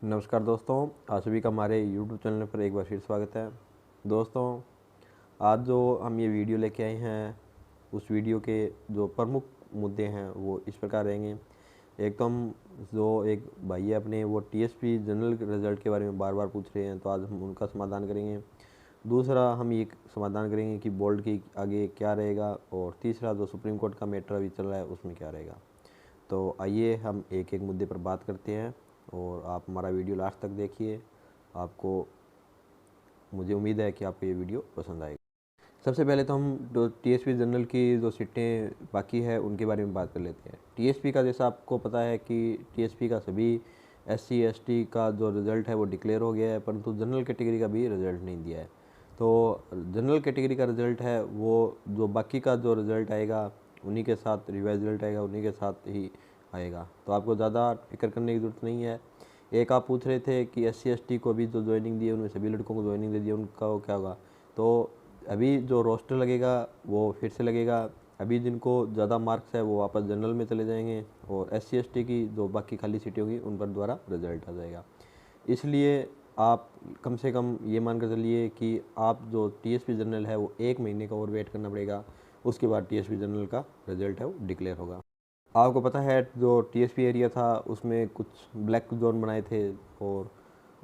नमस्कार दोस्तों, आप सभी का हमारे YouTube चैनल पर एक बार फिर स्वागत है। दोस्तों, आज जो हम ये वीडियो लेके आए हैं, उस वीडियो के जो प्रमुख मुद्दे हैं वो इस प्रकार रहेंगे। एक तो हम जो एक भाई है अपने वो TSP जनरल रिजल्ट के बारे में बार बार पूछ रहे हैं, तो आज हम उनका समाधान करेंगे। दूसरा हम ये समाधान करेंगे कि बोर्ड के आगे क्या रहेगा, और तीसरा जो सुप्रीम कोर्ट का मैटर अभी चल रहा है उसमें क्या रहेगा। तो आइए हम एक एक मुद्दे पर बात करते हैं, और आप हमारा वीडियो लास्ट तक देखिए। आपको मुझे उम्मीद है कि आपको ये वीडियो पसंद आएगा। सबसे पहले तो हम जो TSP जनरल की जो सीटें बाकी है उनके बारे में बात कर लेते हैं। TSP का जैसा आपको पता है कि TSP का सभी SC ST का जो रिज़ल्ट है वो डिक्लेयर हो गया है, परंतु जनरल कैटेगरी का भी रिज़ल्ट नहीं दिया है। तो जनरल कैटेगरी का रिज़ल्ट है वो जो बाकी का जो रिज़ल्ट आएगा उन्हीं के साथ, रिवाइज रिज़ल्ट आएगा उन्हीं के साथ ही आएगा। तो आपको ज़्यादा फिक्र करने की ज़रूरत नहीं है। एक आप पूछ रहे थे कि SC ST को भी जो ज्वाइनिंग दी है उनमें सभी लड़कों को ज्वाइनिंग दे दी, उनका वो क्या होगा। तो अभी जो रोस्टर लगेगा वो फिर से लगेगा। अभी जिनको ज़्यादा मार्क्स है वो वापस जनरल में चले जाएंगे, और SC ST की जो बाकी खाली सीटें होंगी उन पर द्वारा रिजल्ट आ जाएगा। इसलिए आप कम से कम ये मान कर चलिए कि आप जो TSP जनरल है वो 1 महीने का और वेट करना पड़ेगा। उसके बाद TSP जनरल का रिजल्ट है वो डिक्लेयर होगा। आपको पता है जो TSP एरिया था उसमें कुछ ब्लैक जोन बनाए थे, और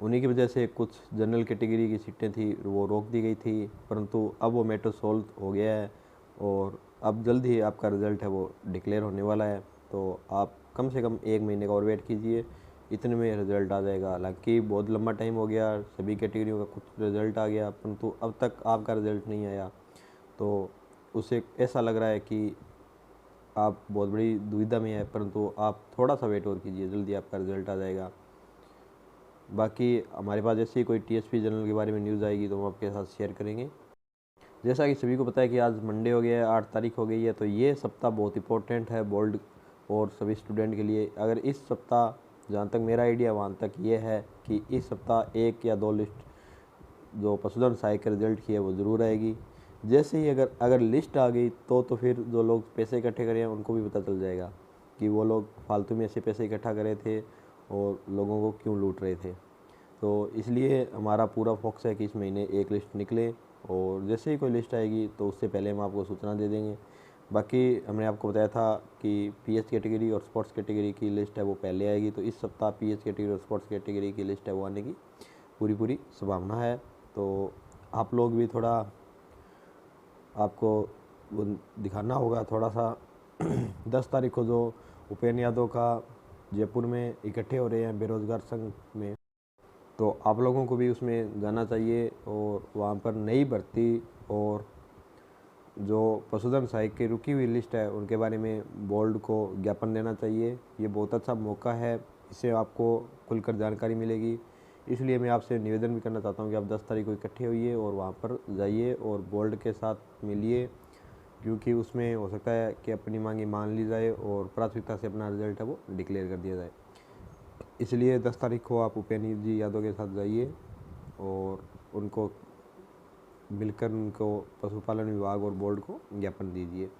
उन्हीं की वजह से कुछ जनरल कैटेगरी की सीटें थी वो रोक दी गई थी, परंतु अब वो मैटर सॉल्व हो गया है, और अब जल्द ही आपका रिज़ल्ट है वो डिक्लेयर होने वाला है। तो आप कम से कम 1 महीने का और वेट कीजिए, इतने में रिज़ल्ट आ जाएगा। हालांकि बहुत लंबा टाइम हो गया, सभी कैटेगरियों का कुछ रिज़ल्ट आ गया, परंतु अब तक आपका रिज़ल्ट नहीं आया। तो उससे ऐसा लग रहा है कि आप बहुत बड़ी दुविधा में है, परंतु आप थोड़ा सा वेट और कीजिए, जल्दी आपका रिज़ल्ट आ जाएगा। बाकी हमारे पास जैसे ही कोई TSP जनरल के बारे में न्यूज़ आएगी तो हम आपके साथ शेयर करेंगे। जैसा कि सभी को पता है कि आज मंडे हो गया है, 8 तारीख हो गई है, तो ये सप्ताह बहुत इंपॉर्टेंट है बोर्ड और सभी स्टूडेंट के लिए। अगर इस सप्ताह, जहाँ तक मेरा आइडिया वहाँ तक ये है कि इस सप्ताह 1 या 2 लिस्ट जो पशुधन सहायक के रिजल्ट की है वो ज़रूर आएगी। जैसे ही अगर लिस्ट आ गई तो फिर जो लोग पैसे इकट्ठे करे हैं उनको भी पता चल जाएगा कि वो लोग फालतू में ऐसे पैसे इकट्ठा करे थे और लोगों को क्यों लूट रहे थे। तो इसलिए हमारा पूरा फोकस है कि इस महीने एक लिस्ट निकले, और जैसे ही कोई लिस्ट आएगी तो उससे पहले हम आपको सूचना दे देंगे। बाकी हमने आपको बताया था कि PH कैटेगरी और स्पोर्ट्स कैटेगरी की लिस्ट है वो पहले आएगी, तो इस सप्ताह PH कैटेगरी और स्पोर्ट्स कैटेगरी की लिस्ट है वो आने की पूरी संभावना है। तो आप लोग भी थोड़ा, आपको वो दिखाना होगा थोड़ा सा। 10 तारीख को जो उपेंद्र यादव का जयपुर में इकट्ठे हो रहे हैं बेरोजगार संघ में, तो आप लोगों को भी उसमें जाना चाहिए, और वहाँ पर नई भर्ती और जो पशुधन सहायक की रुकी हुई लिस्ट है उनके बारे में बोर्ड को ज्ञापन देना चाहिए। ये बहुत अच्छा मौका है, इससे आपको खुलकर जानकारी मिलेगी। इसलिए मैं आपसे निवेदन भी करना चाहता हूँ कि आप 10 तारीख को इकट्ठे होइए और वहाँ पर जाइए और बोर्ड के साथ मिलिए, क्योंकि उसमें हो सकता है कि अपनी मांगी मान ली जाए और प्राथमिकता से अपना रिजल्ट है वो डिक्लेयर कर दिया जाए। इसलिए 10 तारीख को आप उपेंद्र जी यादव के साथ जाइए और उनको मिलकर उनको पशुपालन विभाग और बोर्ड को ज्ञापन दीजिए।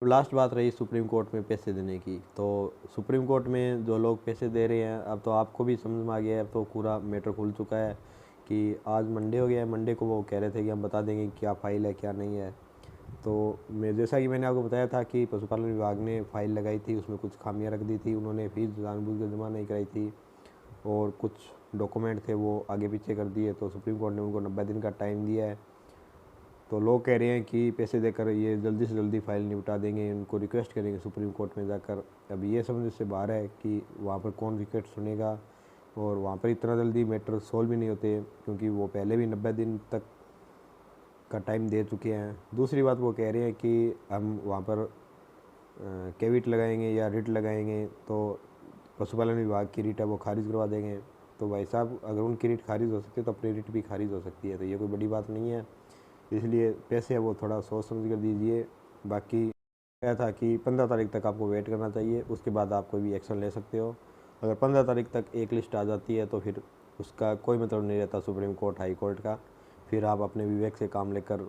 तो लास्ट बात रही सुप्रीम कोर्ट में पैसे देने की। तो सुप्रीम कोर्ट में जो लोग पैसे दे रहे हैं, अब तो आपको भी समझ में आ गया है, अब तो पूरा मैटर खुल चुका है कि आज मंडे हो गया है। मंडे को वो कह रहे थे कि हम बता देंगे क्या फ़ाइल है क्या नहीं है। तो मैं, जैसा कि मैंने आपको बताया था कि पशुपालन विभाग ने फ़ाइल लगाई थी, उसमें कुछ खामियां रख दी थी, उन्होंने फीस जानबूझ कर जमा नहीं कराई थी, और कुछ डॉक्यूमेंट थे वो आगे पीछे कर दिए। तो सुप्रीम कोर्ट ने उनको 90 दिन का टाइम दिया है। तो लोग कह रहे हैं कि पैसे देकर ये जल्दी से जल्दी फाइल निपटा देंगे, उनको रिक्वेस्ट करेंगे सुप्रीम कोर्ट में जाकर। अब ये समझ से बाहर है कि वहाँ पर कौन रिक्वेस्ट सुनेगा, और वहाँ पर इतना जल्दी मैटर सॉल्व भी नहीं होते, क्योंकि वो पहले भी 90 दिन तक का टाइम दे चुके हैं। दूसरी बात, वो कह रहे हैं कि हम वहाँ पर कैविट लगाएंगे या रिट लगाएंगे तो पशुपालन विभाग की रिट है वो खारिज करवा देंगे। तो भाई साहब, अगर उनकी रिट खारिज हो सकती है तो अपनी रिट भी खारिज हो सकती है, तो ये कोई बड़ी बात नहीं है। इसलिए पैसे है वो थोड़ा सोच समझ कर दीजिए। बाकी क्या था कि 15 तारीख तक आपको वेट करना चाहिए, उसके बाद आप कोई भी एक्शन ले सकते हो। अगर 15 तारीख तक एक लिस्ट आ जाती है तो फिर उसका कोई मतलब नहीं रहता सुप्रीम कोर्ट हाई कोर्ट का। फिर आप अपने विवेक से काम लेकर,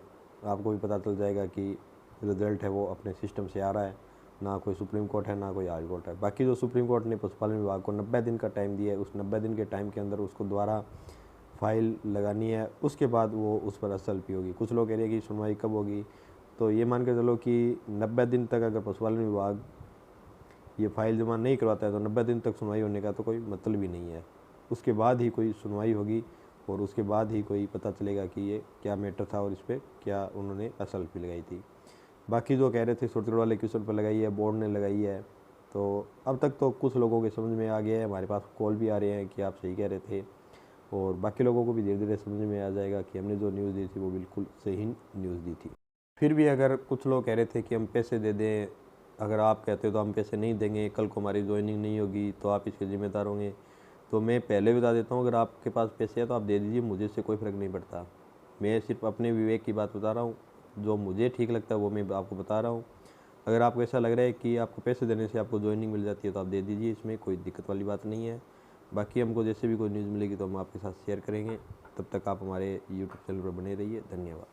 आपको भी पता चल जाएगा कि रिज़ल्ट है वो अपने सिस्टम से आ रहा है, ना कोई सुप्रीम कोर्ट है, ना कोई हाई कोर्ट है। बाकी जो सुप्रीम कोर्ट ने पशुपालन विभाग को 90 दिन का टाइम दिया है, उस 90 दिन के टाइम के अंदर उसको दोबारा फाइल लगानी है, उसके बाद वो उस पर SLP होगी। कुछ लोग कह रहे हैं कि सुनवाई कब होगी, तो ये मान के चलो कि 90 दिन तक अगर पशुपालन विभाग ये फाइल जमा नहीं करवाता है तो 90 दिन तक सुनवाई होने का तो कोई मतलब ही नहीं है। उसके बाद ही कोई सुनवाई होगी और उसके बाद ही कोई पता चलेगा कि ये क्या मैटर था और इस पर क्या उन्होंने SLP लगाई थी। बाकी जो कह रहे थे छत्तीसगढ़ वाले क्वेश्चन पर लगाई है, बोर्ड ने लगाई है, तो अब तक तो कुछ लोगों के समझ में आ गया है। हमारे पास कॉल भी आ रहे हैं कि आप सही कह रहे थे, और बाकी लोगों को भी धीरे धीरे समझ में आ जाएगा कि हमने जो न्यूज़ दी थी वो बिल्कुल सही न्यूज़ दी थी। फिर भी अगर कुछ लोग कह रहे थे कि हम पैसे दे दें, अगर आप कहते हो तो हम पैसे नहीं देंगे, कल को हमारी ज्वाइनिंग नहीं होगी तो आप इसके ज़िम्मेदार होंगे, तो मैं पहले बता देता हूँ, अगर आपके पास पैसे है तो आप दे दीजिए, मुझे इससे कोई फ़र्क नहीं पड़ता। मैं सिर्फ अपने विवेक की बात बता रहा हूँ, जो मुझे ठीक लगता है वो मैं आपको बता रहा हूँ। अगर आपको ऐसा लग रहा है कि आपको पैसे देने से आपको ज्वाइनिंग मिल जाती है तो आप दे दीजिए, इसमें कोई दिक्कत वाली बात नहीं है। बाकी हमको जैसे भी कोई न्यूज़ मिलेगी तो हम आपके साथ शेयर करेंगे। तब तक आप हमारे यूट्यूब चैनल पर बने रहिए। धन्यवाद।